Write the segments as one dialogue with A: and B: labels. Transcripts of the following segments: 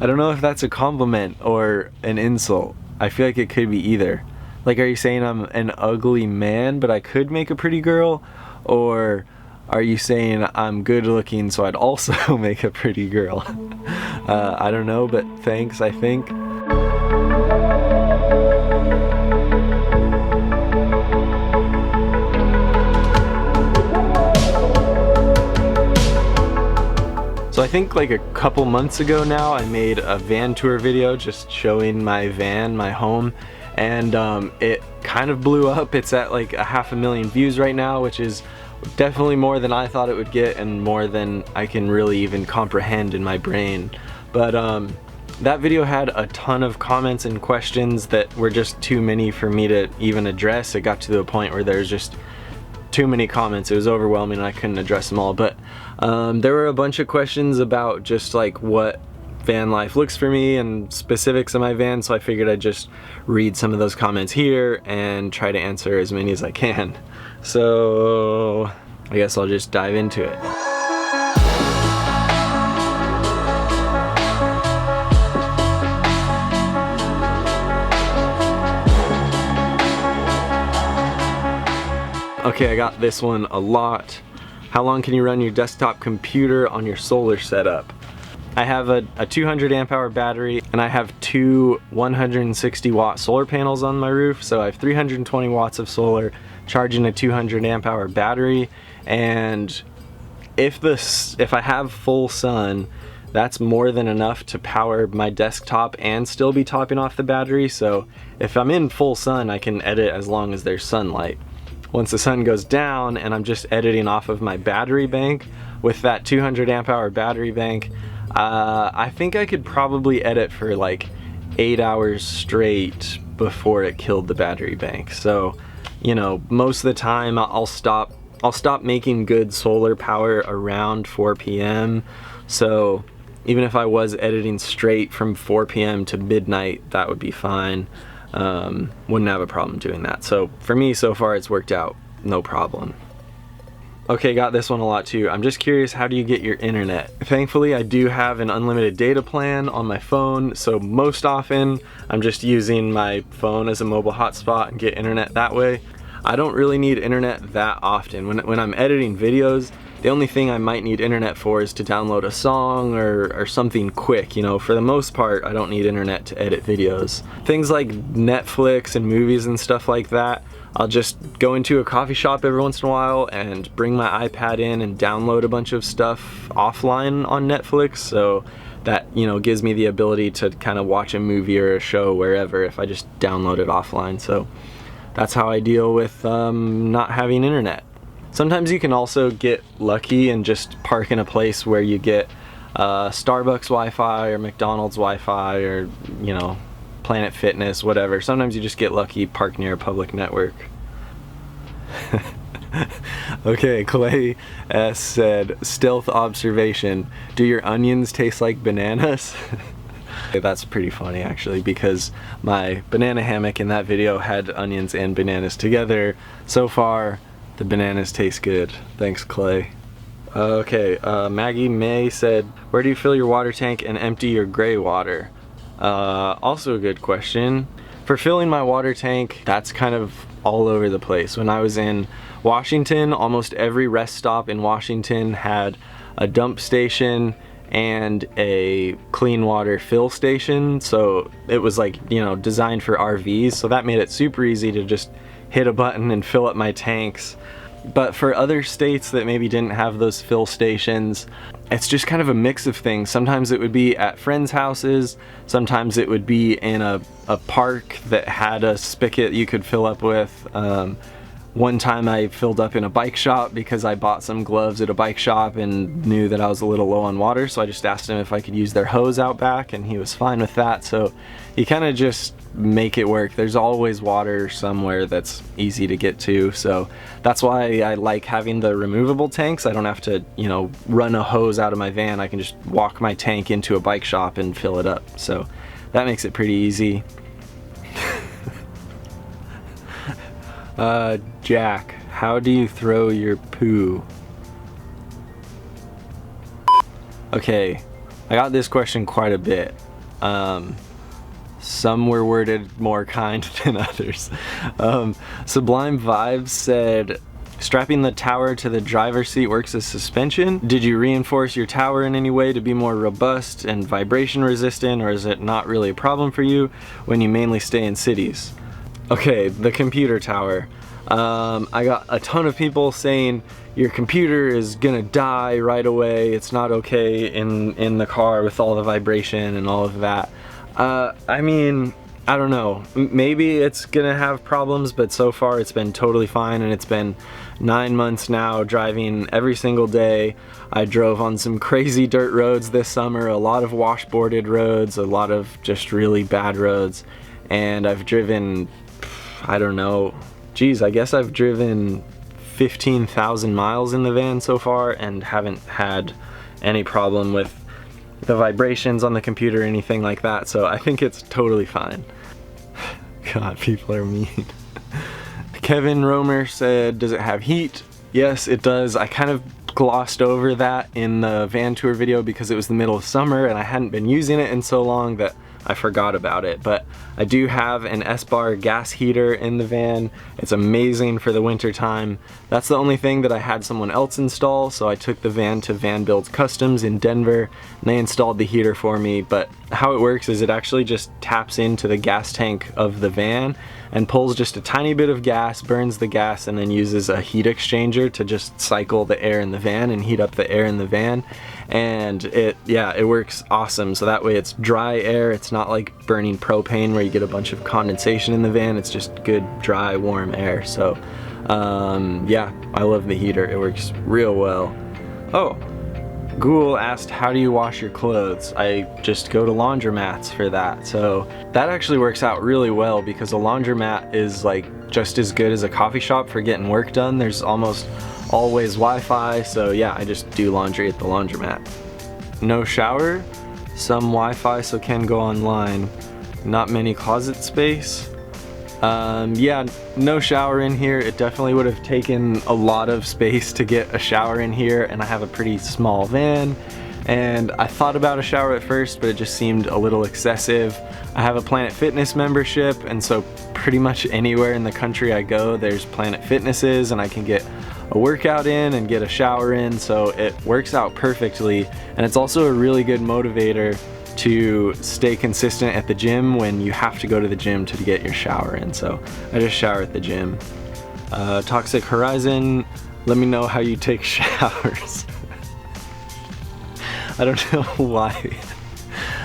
A: I don't know if that's a compliment or an insult. I feel like it could be either. Like, are you saying I'm an ugly man, but I could make a pretty girl? Or are you saying I'm good looking, so I'd also make a pretty girl? I don't know, but thanks, I think. So I think like a couple months ago now, I made a van tour video just showing my van, my home, and it kind of blew up. It's at like 500,000 views right now, which is definitely more than I thought it would get and more than I can really even comprehend in my brain. But that video had a ton of comments and questions that were just too many for me to even address. It got to the point where there's just too many comments. It was overwhelming and I couldn't address them all. But there were a bunch of questions about just like what van life looks for me and specifics of my van, so I figured I'd just read some of those comments here and try to answer as many as I can. So I guess I'll just dive into it. Okay, I got this one a lot. How long can you run your desktop computer on your solar setup? I have a 200 amp hour battery and I have two 160 watt solar panels on my roof, so I have 320 watts of solar charging a 200 amp hour battery. And if I have full sun, that's more than enough to power my desktop and still be topping off the battery. So if I'm in full sun, I can edit as long as there's sunlight. Once the sun goes down and I'm just editing off of my battery bank with that 200 amp hour battery bank, I think I could probably edit for like 8 hours straight before it killed the battery bank. So, you know, most of the time I'll stop making good solar power around 4 p.m. So even if I was editing straight from 4 p.m. to midnight, that would be fine. Wouldn't have a problem doing that. So for me, so far it's worked out no problem. Okay, got this one a lot too. I'm just curious, how do you get your internet? Thankfully, I do have an unlimited data plan on my phone, so most often I'm just using my phone as a mobile hotspot and get internet that way. I don't really need internet that often. When I'm editing videos, the only thing I might need internet for is to download a song or something quick. You know, for the most part, I don't need internet to edit videos. Things like Netflix and movies and stuff like that, I'll just go into a coffee shop every once in a while and bring my iPad in and download a bunch of stuff offline on Netflix, so that, you know, gives me the ability to kind of watch a movie or a show wherever if I just download it offline. So that's how I deal with not having internet. Sometimes you can also get lucky and just park in a place where you get Starbucks Wi-Fi or McDonald's Wi-Fi or, you know, Planet Fitness, whatever. Sometimes you just get lucky, park near a public network. Okay, Clay S said, stealth observation, do your onions taste like bananas? That's pretty funny actually, because my banana hammock in that video had onions and bananas together. So far, the bananas taste good. Thanks, Clay. Okay, Maggie May said, where do you fill your water tank and empty your gray water? Also a good question. For filling my water tank, that's kind of all over the place. When I was in Washington, almost every rest stop in Washington had a dump station and a clean water fill station. So it was like, you know, designed for RVs. So that made it super easy to just hit a button and fill up my tanks. But for other states that maybe didn't have those fill stations, it's just kind of a mix of things. Sometimes it would be at friends' houses, sometimes it would be in a park that had a spigot you could fill up with. One time I filled up in a bike shop because I bought some gloves at a bike shop and knew that I was a little low on water, so I just asked him if I could use their hose out back and he was fine with that. So you kind of just make it work. There's always water somewhere that's easy to get to, so that's why I like having the removable tanks. I don't have to, you know, run a hose out of my van. I can just walk my tank into a bike shop and fill it up, so that makes it pretty easy. Jack, how do you throw your poo? Okay, I got this question quite a bit. Some were worded more kind than others. Sublime Vibes said, strapping the tower to the driver's seat works as suspension. Did you reinforce your tower in any way to be more robust and vibration resistant, or is it not really a problem for you when you mainly stay in cities? Okay, the computer tower. I got a ton of people saying your computer is gonna die right away. It's not okay in the car with all the vibration and all of that. I mean, I don't know. Maybe it's gonna have problems, but so far it's been totally fine, and it's been 9 months now driving every single day. I drove on some crazy dirt roads this summer, a lot of washboarded roads, a lot of just really bad roads, and I've driven, I don't know, geez, I guess I've driven 15,000 miles in the van so far and haven't had any problem with the vibrations on the computer or anything like that, so I think it's totally fine. God, people are mean. Kevin Romer said, does it have heat? Yes, it does. I kind of glossed over that in the van tour video because it was the middle of summer and I hadn't been using it in so long that I forgot about it, but I do have an S-bar gas heater in the van. It's amazing for the winter time. That's the only thing that I had someone else install, so I took the van to Van Builds Customs in Denver and they installed the heater for me. But how it works is it actually just taps into the gas tank of the van and pulls just a tiny bit of gas, burns the gas, and then uses a heat exchanger to just cycle the air in the van and heat up the air in the van. And it works awesome. So that way it's dry air. It's not like burning propane where you get a bunch of condensation in the van. It's just good, dry, warm air. So yeah, I love the heater. It works real well. Oh, Ghoul asked, how do you wash your clothes? I just go to laundromats for that. So that actually works out really well because a laundromat is like just as good as a coffee shop for getting work done. There's almost always Wi-Fi, so yeah, I just do laundry at the laundromat. No shower, some Wi-Fi so can go online. Not many closet space. Yeah, no shower in here. It definitely would have taken a lot of space to get a shower in here, and I have a pretty small van. And I thought about a shower at first, but it just seemed a little excessive. I have a Planet Fitness membership, and so pretty much anywhere in the country I go, there's Planet Fitnesses, and I can get a workout in and get a shower in, so it works out perfectly. And it's also a really good motivator to stay consistent at the gym when you have to go to the gym to get your shower in. So I just shower at the gym. Toxic Horizon, let me know how you take showers. I don't know why.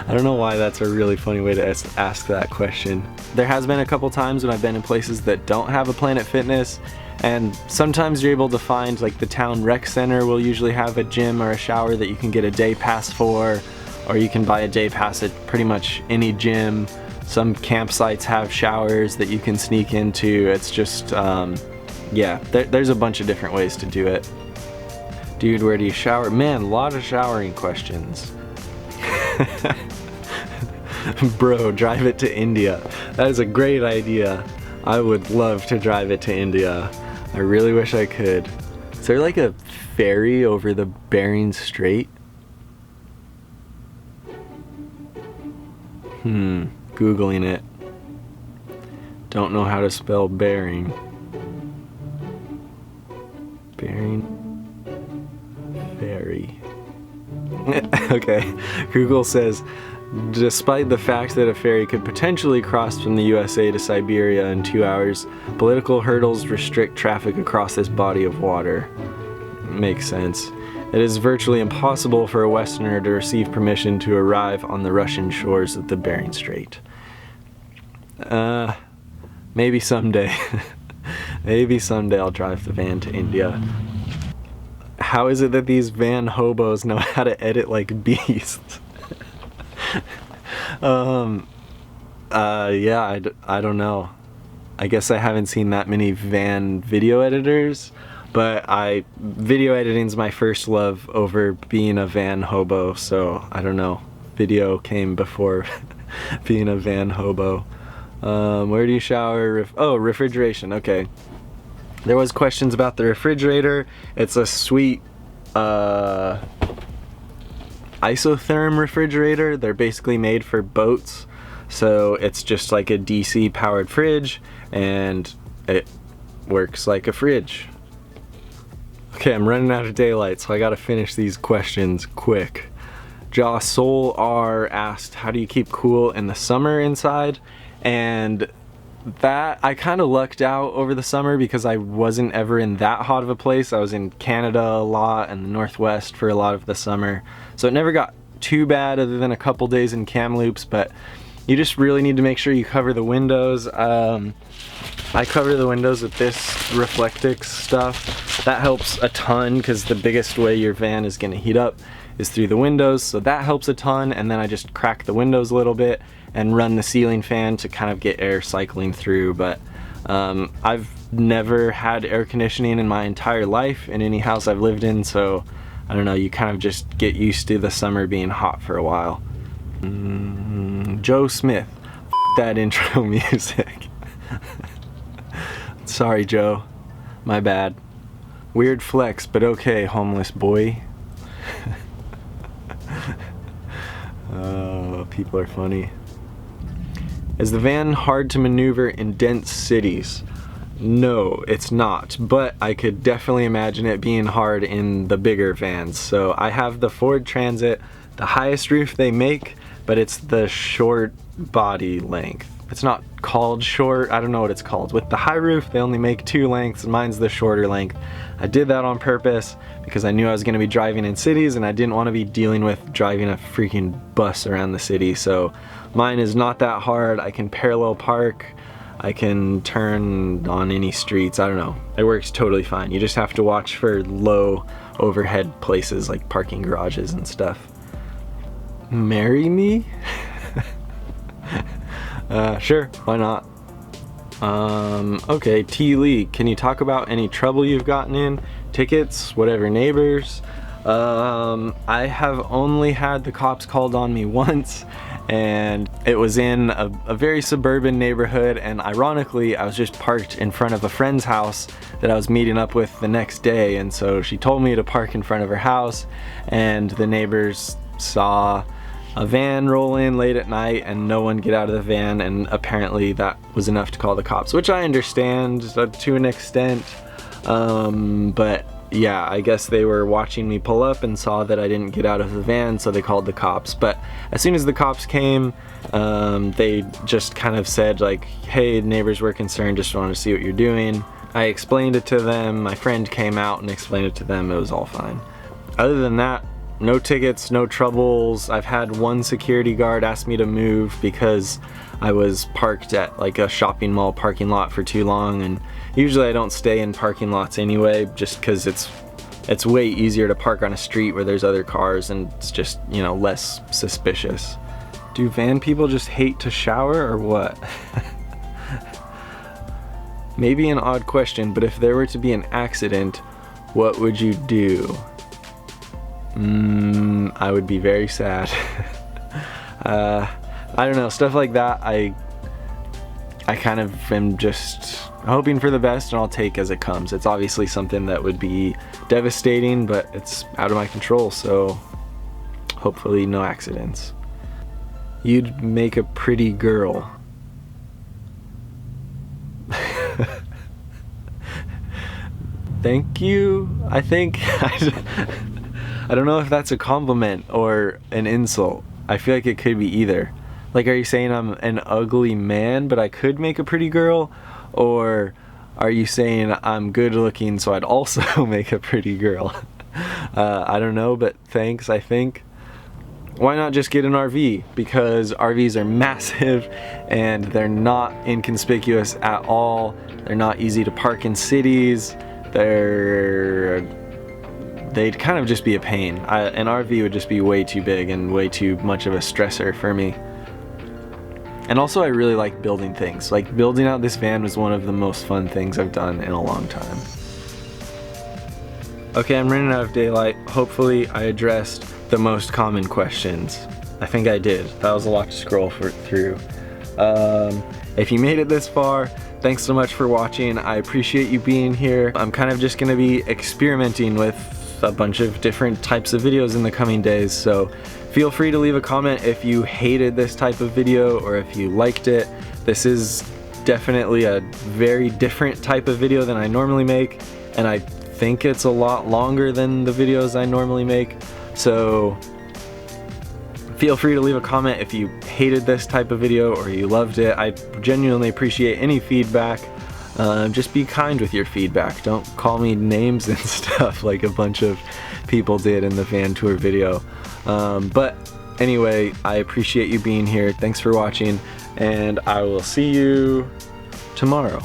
A: I don't know why that's a really funny way to ask that question. There has been a couple times when I've been in places that don't have a Planet Fitness, and sometimes you're able to find, like the town rec center will usually have a gym or a shower that you can get a day pass for, or you can buy a day pass at pretty much any gym. Some campsites have showers that you can sneak into. It's just, yeah, there's a bunch of different ways to do it. Dude, where do you shower? Man, a lot of showering questions. Bro, drive it to India. That is a great idea. I would love to drive it to India. I really wish I could. Is there like a ferry over the Bering Strait? Googling it. Don't know how to spell Bering. Bering ferry. Okay, Google says, despite the fact that a ferry could potentially cross from the USA to Siberia in 2 hours, political hurdles restrict traffic across this body of water. Makes sense. It is virtually impossible for a Westerner to receive permission to arrive on the Russian shores of the Bering Strait. Maybe someday. Maybe someday I'll drive the van to India. How is it that these van hobos know how to edit like beasts? Yeah, I don't know. I guess I haven't seen that many van video editors, but video editing's my first love over being a van hobo, so I don't know. Video came before being a van hobo. Where do you shower? Oh, refrigeration, okay. There was questions about the refrigerator. It's a sweet, isotherm refrigerator. They're basically made for boats, so it's just like a DC powered fridge and it works like a fridge. Okay, I'm running out of daylight, so I gotta finish these questions quick. Joss Soul R asked, how do you keep cool in the summer inside? And that, I kind of lucked out over the summer because I wasn't ever in that hot of a place. I was in Canada a lot and the Northwest for a lot of the summer, so it never got too bad other than a couple days in Kamloops. But you just really need to make sure you cover the windows. I cover the windows with this Reflectix stuff. That helps a ton because the biggest way your van is going to heat up is through the windows, so that helps a ton. And then I just crack the windows a little bit and run the ceiling fan to kind of get air cycling through. But I've never had air conditioning in my entire life in any house I've lived in, so I don't know, you kind of just get used to the summer being hot for a while. Joe Smith, that intro music. Sorry, Joe, my bad. Weird flex, but okay, homeless boy. Oh, people are funny. Is the van hard to maneuver in dense cities? No, it's not, but I could definitely imagine it being hard in the bigger vans. So I have the Ford Transit, the highest roof they make, but it's the short body length. It's not called short, I don't know what it's called. With the high roof, they only make 2 lengths, and mine's the shorter length. I did that on purpose because I knew I was gonna be driving in cities and I didn't wanna be dealing with driving a freaking bus around the city. So mine is not that hard. I can parallel park, I can turn on any streets, I don't know. It works totally fine. You just have to watch for low overhead places like parking garages and stuff. Marry me? Sure, why not? Okay, T. Lee, can you talk about any trouble you've gotten in? Tickets, whatever, neighbors? I have only had the cops called on me once, and it was in a very suburban neighborhood, and ironically, I was just parked in front of a friend's house that I was meeting up with the next day, and so she told me to park in front of her house, and the neighbors saw a van roll in late at night and no one get out of the van, and apparently that was enough to call the cops, which I understand to an extent. But yeah, I guess they were watching me pull up and saw that I didn't get out of the van, so they called the cops. But as soon as the cops came, they just kind of said like, hey, neighbors were concerned, just wanted to see what you're doing. I explained it to them, my friend came out and explained it to them, it was all fine. Other than that, no tickets, no troubles. I've had one security guard ask me to move because I was parked at like a shopping mall parking lot for too long, and usually I don't stay in parking lots anyway, just because it's way easier to park on a street where there's other cars and it's just, you know, less suspicious. Do van people just hate to shower or what? Maybe an odd question, but if there were to be an accident, what would you do? I would be very sad. I don't know, stuff like that, I kind of am just hoping for the best, and I'll take as it comes. It's obviously something that would be devastating, but it's out of my control, so hopefully no accidents. You'd make a pretty girl. Thank you, I think. I don't know if that's a compliment or an insult. I feel like it could be either. Like, are you saying I'm an ugly man but I could make a pretty girl? Or are you saying I'm good looking so I'd also make a pretty girl? I don't know, but thanks, I think. Why not just get an RV? Because RVs are massive and they're not inconspicuous at all. They're not easy to park in cities. They'd kind of just be a pain. An RV would just be way too big and way too much of a stressor for me. And also I really like building things. Like, building out this van was one of the most fun things I've done in a long time. Okay, I'm running out of daylight. Hopefully I addressed the most common questions. I think I did. That was a lot to scroll through. If you made it this far, thanks so much for watching. I appreciate you being here. I'm kind of just gonna be experimenting with with a bunch of different types of videos in the coming days, so feel free to leave a comment if you hated this type of video or if you liked it. This is definitely a very different type of video than I normally make, and I think it's a lot longer than the videos I normally make, so feel free to leave a comment if you hated this type of video or you loved it. I genuinely appreciate any feedback. Just be kind with your feedback. Don't call me names and stuff like a bunch of people did in the van tour video. But anyway, I appreciate you being here. Thanks for watching, and I will see you tomorrow.